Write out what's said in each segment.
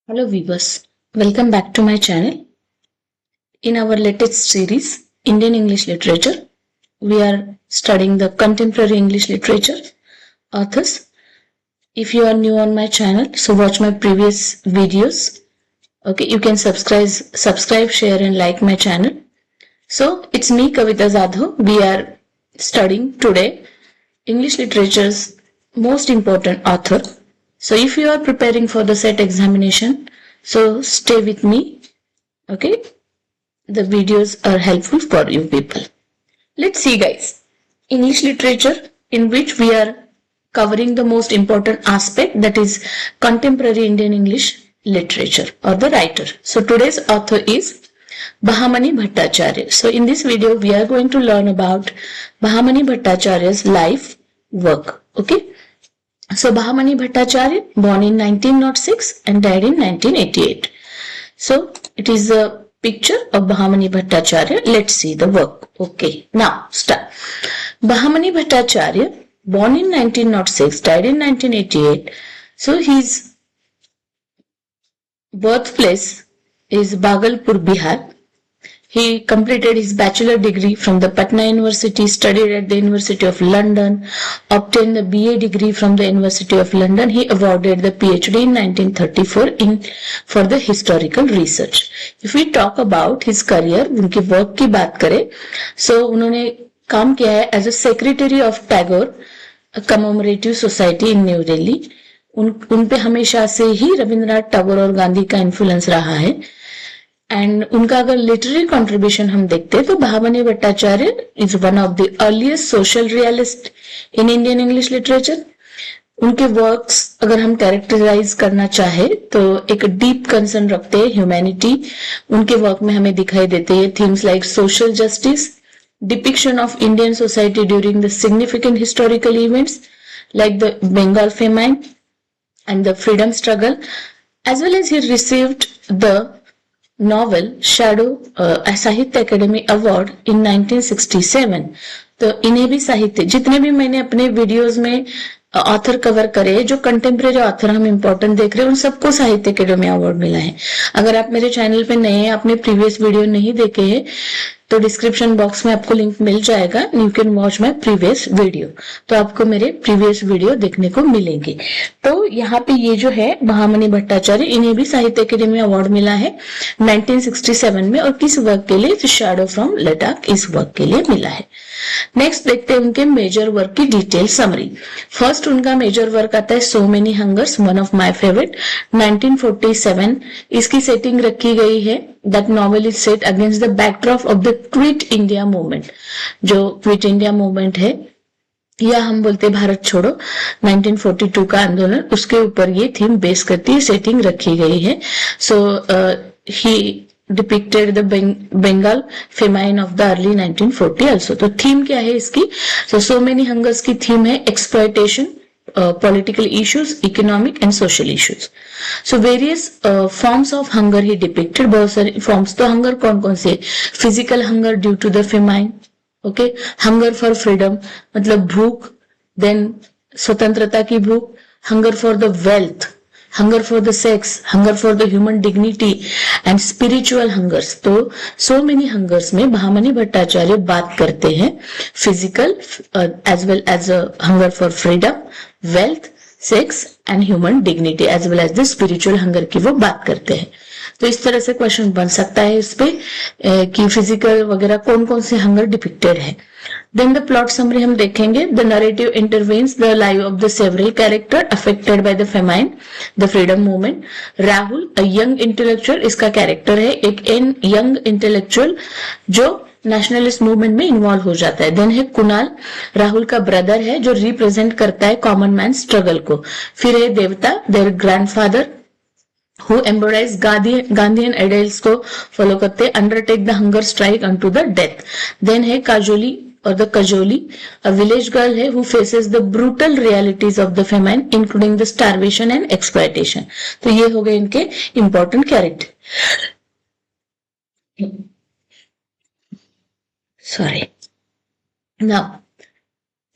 Hello viewers, welcome back to my channel. In our latest series, Indian English Literature, we are studying the contemporary English literature authors. If you are new on my channel, so watch my previous videos. Okay, you can subscribe, share and like my channel. So it's me Kavita Zadho. We are studying today English literature's most important author. So if you are preparing for the set examination, so stay with me. Okay, the videos are helpful for you people. Let's see guys, English literature in which we are covering the most important aspect, that is contemporary Indian English literature or the writer. So today's author is Bahamani Bhattacharya. So in this video we are going to learn about Bahamani Bhattacharya's life work. Okay. So Bahamani Bhattacharya, born in 1906 and died in 1988. So it is a picture of Bahamani Bhattacharya. Let's see the work. Okay, now start. Bahamani Bhattacharya, born in 1906, died in 1988. So his birthplace is Bhagalpur, Bihar. He completed his bachelor degree from the Patna University, studied at the University of London, obtained the BA degree from the University of London. He awarded the PhD in 1934 for the historical research. If we talk about his career, उनकी work की बात करें, so उन्होंने काम किया है as a secretary of Tagore Commemorative Society in New Delhi. उन पे हमेशा से ही रविंद्रनाथ टैगोर और गांधी का इन्फ्लुएंस रहा है. एंड उनका अगर लिटरेरी कंट्रीब्यूशन हम देखते हैं तो Bhabani Bhattacharya is one of the earliest social realist in Indian English literature. उनके वर्क्स अगर हम कैरेक्टराइज करना चाहे तो एक डीप कंसर्न रखते हैं ह्यूमैनिटी. उनके वर्क में हमें दिखाई देते हैं themes like social justice, depiction of Indian society during the significant historical events like the Bengal famine and the freedom struggle, as well as he received the novel shadow Sahitya Akademi award in 1967. तो इन्हें भी साहित्य, जितने भी मैंने अपने वीडियोस में author cover करे, जो कंटेम्प्रेरी ऑथर हम इंपॉर्टेंट देख रहे हैं, उन सबको साहित्य अकेडमी अवार्ड मिला है. अगर आप मेरे चैनल पे नए हैं, आपने प्रीवियस वीडियो नहीं देखे हैं, तो डिस्क्रिप्शन बॉक्स में आपको लिंक मिल जाएगा. You can watch my previous video. तो आपको मेरे प्रीवियस वीडियो देखने को मिलेंगे. तो यहाँ पे ये जो है बहामनी भट्टाचार्य, इन्हें भी साहित्य अकेडमी अवार्ड मिला है 1967 में. और किस वर्क के लिए? शैडो फ्रॉम लद्दाख, इस वर्क के लिए मिला है. नेक्स्ट देखते हैं उनके मेजर वर्क की डिटेल समरी. फर्स्ट उनका मेजर वर्क आता है so many hungers, one of my favourite, 1947. इसकी सेटिंग रखी गई है. That novel is set against the backdrop of the quit India movement. जो क्विट इंडिया मूवमेंट है, या हम बोलते भारत छोड़ो, 1942 का आंदोलन, उसके ऊपर ये थीम बेस करती है, सेटिंग रखी गई है. सो ही depicted the Bengal famine of the early 1940 also. तो थीम क्या है इसकी? So many hungers की थीम है exploitation, political issues, economic and social issues. So various forms of hunger he depicted. बहुत सारे forms. तो hunger कौन कौन से? Physical hunger due to the famine. Okay, hunger for freedom मतलब भूख, then स्वतंत्रता की भूख, hunger for the wealth, hunger for the sex, hunger for the human dignity and spiritual hungers. तो so many hungers में बहामनी भट्टाचार्य बात करते हैं physical as well as a hunger for freedom, wealth, sex and human dignity as well as the spiritual hunger की वो बात करते हैं. तो इस तरह से क्वेश्चन बन सकता है इस पे कि फिजिकल वगैरह कौन कौन से हंगर डिपिक्टेड है. देन द प्लॉट समरी हम देखेंगे. The narrative intervenes the life of the several character affected by the famine, the freedom movement. Rahul a young intellectual, इसका कैरेक्टर है एक यंग इंटेलेक्चुअल जो नेशनलिस्ट मूवमेंट में इन्वॉल्व हो जाता है. देन है कुणाल, राहुल का ब्रदर है जो रिप्रेजेंट करता है कॉमन मैन स्ट्रगल को. फिर है Devata, their grandfather who embodies Gandhian ideals को फॉलो करते हैं, undertake the hunger strike unto the death. Then है काजोली और the Kajoli, a village girl है who faces the brutal realities of the famine including the starvation and exploitation. तो ये हो गए इनके important character. Sorry. Now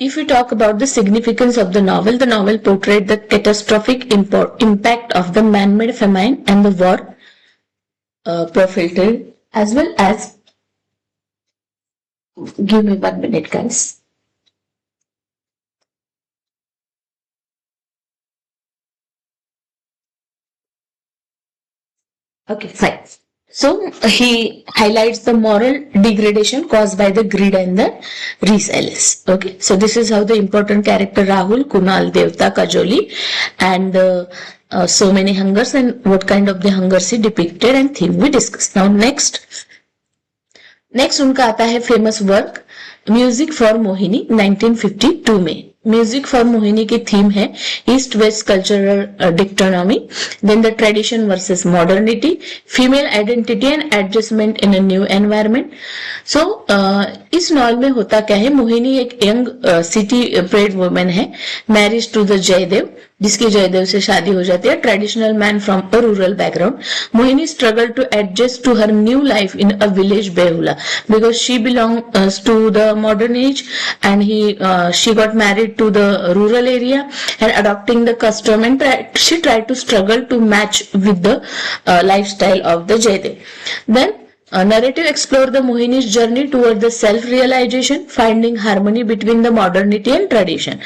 If we talk about the significance of the novel portrayed the catastrophic impact of the man-made famine and the war propelled, as well as, give me 1 minute guys. Okay, fine. So he highlights the moral degradation caused by the greed and the resellers. Okay, so this is how the important character Rahul, Kunal, Devta, Kajoli, and so many hungers and what kind of the hungers he depicted and theme we discussed. Now next उनका आता है famous work music for Mohini 1952 में. Music for Mohini की theme है east west cultural dichotomy, then the tradition versus modernity, female identity and adjustment in a new environment. So इस novel में होता क्या है, मोहिनी एक यंग सिटी ब्रेड वुमेन है, मैरिज टू द जयदेव, जिसकी जयदेव से शादी हो जाती है, traditional man from a rural background. Mohini struggle to adjust to her new life in a village Behula because she belongs to the modern age and she got married to the rural area and adopting the custom, and she tried to struggle to match with the lifestyle of the Jaydev. Then narrative explore the Mohini's journey toward the self-realization, finding harmony between the modernity and tradition.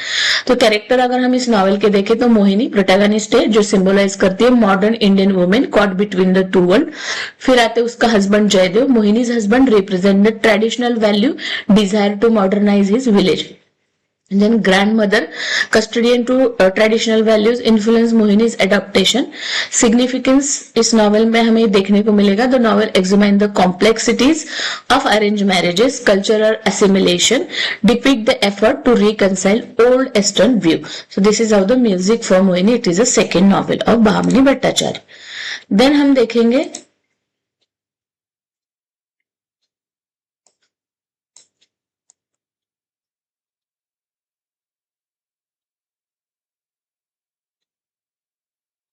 तो character अगर हम इस novel के देखें तो Mohini protagonist है जो symbolize करती है modern Indian women caught between the two world. फिर आते उसका husband Jayadev. Mohini's husband represent the traditional value, desire to modernize his village. Then grandmother, custodian to traditional values, influence Mohini's adaptation. Significance इस novel में हमें देखने को मिलेगा. The novel examine the complexities of arranged marriages, cultural assimilation, depict the effort to reconcile old Eastern view. So this is how the music for Mohini. It is a second novel of Bhamini Bhattacharya. Then हम देखेंगे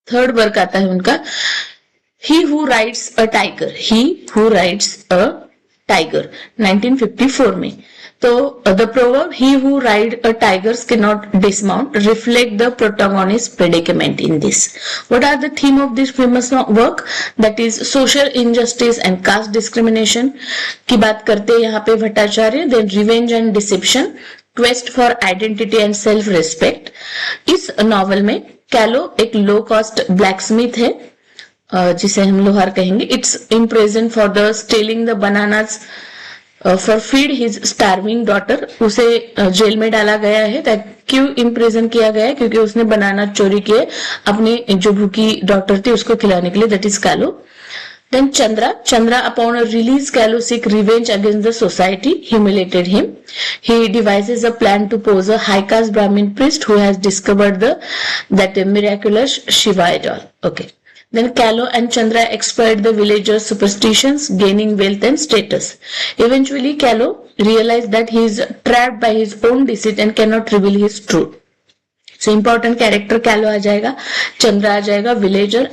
third work आता है उनका he who rides a tiger. He who rides a tiger 1954 में. तो the proverb he who ride a tigers can not dismount reflect the protagonist predicament in this. What are the theme of this famous work? That is social injustice and caste discrimination की बात करते हैं यहाँ पे Bhattacharya. Then revenge and deception, quest for identity and self respect. इस novel में कैलो एक low cost black Smith है जिसे हम लोहार कहेंगे. It's imprisoned for the stealing the bananas for feed his starving daughter. उसे जेल में डाला गया है. क्यों इम्प्रेजन किया गया है? क्योंकि उसने बनाना चोरी किए अपनी जो भूखी डॉटर थी उसको खिलाने के लिए. दैट इज कैलो. Then Chandra upon a release, Callow seek revenge against the society, humiliated him. He devises a plan to pose a high caste Brahmin priest who has discovered that miraculous Shiva idol. Okay. Then Callow and Chandra exploit the villagers' superstitions, gaining wealth and status. Eventually, Callow realizes that he is trapped by his own deceit and cannot reveal his truth. So important character Callow आ जाएगा, Chandra आ जाएगा, villager.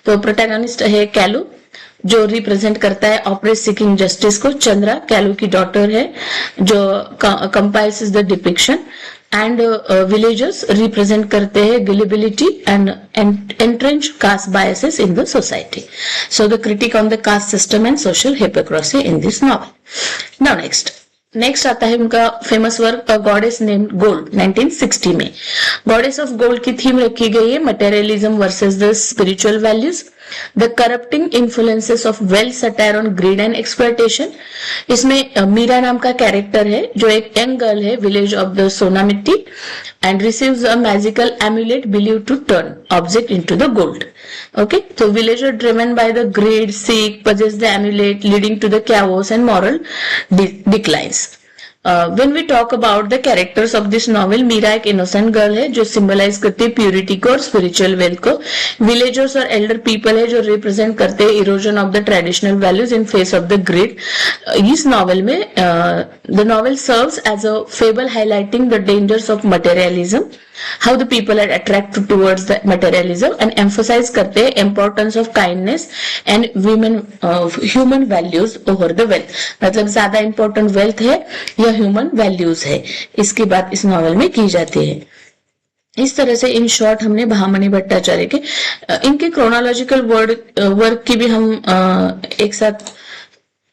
तो protagonist है कैलो जो represent करता है operate seeking justice को. चंद्रा कैलो की डॉटर है जो compiles the depiction. And villagers represent करते हैं gullibility and entrench caste biases in the society. So the critique on the caste system and social hypocrisy in this novel. Now next आता है उनका famous work goddess named gold 1960 में. Goddess of gold की theme रखी गई है materialism versus the spiritual values, the corrupting influences of wealth, satire on greed and exploitation. इसमें मीरा नाम का कैरेक्टर है जो एक यंग गर्ल है village of the Sonamitti and receives a magical amulet believe to turn object into the gold. Okay, so villager driven by the greed seek possess the amulet leading to the chaos and moral declines. When we talk about the characters of this novel, Meera एक innocent girl है जो symbolize करती है purity को और spiritual wealth को. Villagers और elder people है जो represent करते हैं erosion of the traditional values in face of the greed. इस novel में the novel serves as a fable highlighting the dangers of materialism, how the people are attracted towards the materialism and emphasize करते हैं importance of kindness and women human values over the wealth. मतलब ज्यादा important wealth है या the human values है, इसकी बात इस नॉवेल में की जाती है। इस तरह से इन शॉर्ट हमने भामनी भट्टाचार्य के इनके क्रोनोलॉजिकल वर्क की भी हम एक साथ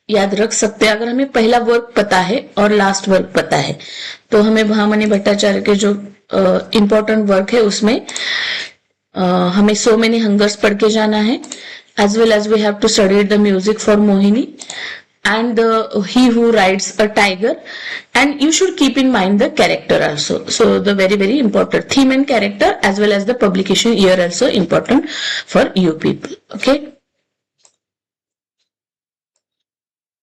याद रख सकते हैं। अगर हमें पहला वर्क पता है और लास्ट वर्क पता है तो हमें भामनी भट्टाचार्य के जो इम्पोर्टेंट वर्क है उसमें हमें सो मेनी हंगर्स पढ़ के जाना है, as well as we have to study the music for Mohini and he who rides a tiger, and you should keep in mind the character also. So the very important theme and character as well as the publication year also important for you people. Okay.